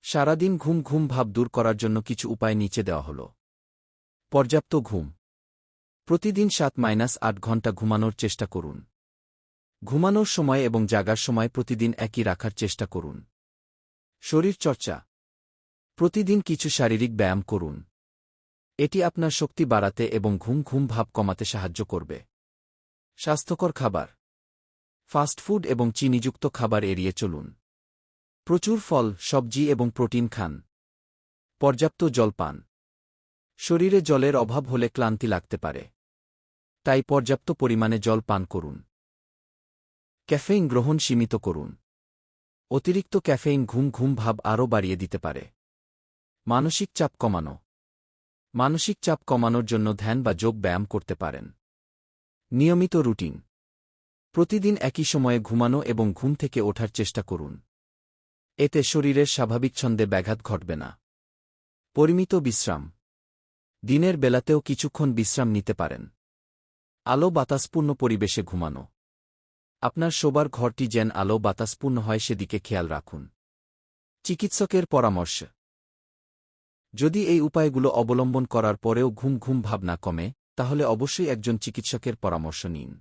সারাদিন ঘুম ঘুম ভাব দূর করার জন্য কিছু উপায় নিচে দেওয়া হল। পর্যাপ্ত ঘুম। প্রতিদিন 7-8 ঘণ্টা ঘুমানোর চেষ্টা করুন। ঘুমানোর সময় এবং জাগার সময় প্রতিদিন একই রাখার চেষ্টা করুন। শরীরচর্চা। প্রতিদিন কিছু শারীরিক ব্যায়াম করুন। এটি আপনার শক্তি বাড়াতে এবং ঘুম ঘুম ভাব কমাতে সাহায্য করবে। স্বাস্থ্যকর খাবার। ফাস্টফুড এবং চিনিযুক্ত খাবার এড়িয়ে চলুন। প্রচুর ফল, সবজি এবং প্রোটিন খান। পর্যাপ্ত জল পান। শরীরে জলের অভাব হলে ক্লান্তি লাগতে পারে। তাই পর্যাপ্ত পরিমাণে জল পান করুন। ক্যাফেইন গ্রহণ সীমিত করুন। অতিরিক্ত ক্যাফেইন ঘুম ঘুম ভাব আরও বাড়িয়ে দিতে পারে। মানসিক চাপ কমানো। মানসিক চাপ কমানোর জন্য ধ্যান বা যোগ ব্যায়াম করতে পারেন। নিয়মিত রুটিন। প্রতিদিন একই সময়ে ঘুমানো এবং ঘুম থেকে ওঠার চেষ্টা করুন। এতে শরীরের স্বাভাবিক ছন্দে ব্যাঘাত ঘটবে না। পরিমিত বিশ্রাম। দিনের বেলাতেও কিছুক্ষণ বিশ্রাম নিতে পারেন। আলো বাতাসপূর্ণ পরিবেশে ঘুমানো। আপনার শোবার ঘরটি যেন আলো বাতাসপূর্ণ হয় সেদিকে খেয়াল রাখুন। চিকিৎসকের পরামর্শ। যদি এই উপায়গুলো অবলম্বন করার পরেও ঘুম ঘুম ভাব না কমে, তাহলে অবশ্যই একজন চিকিৎসকের পরামর্শ নিন।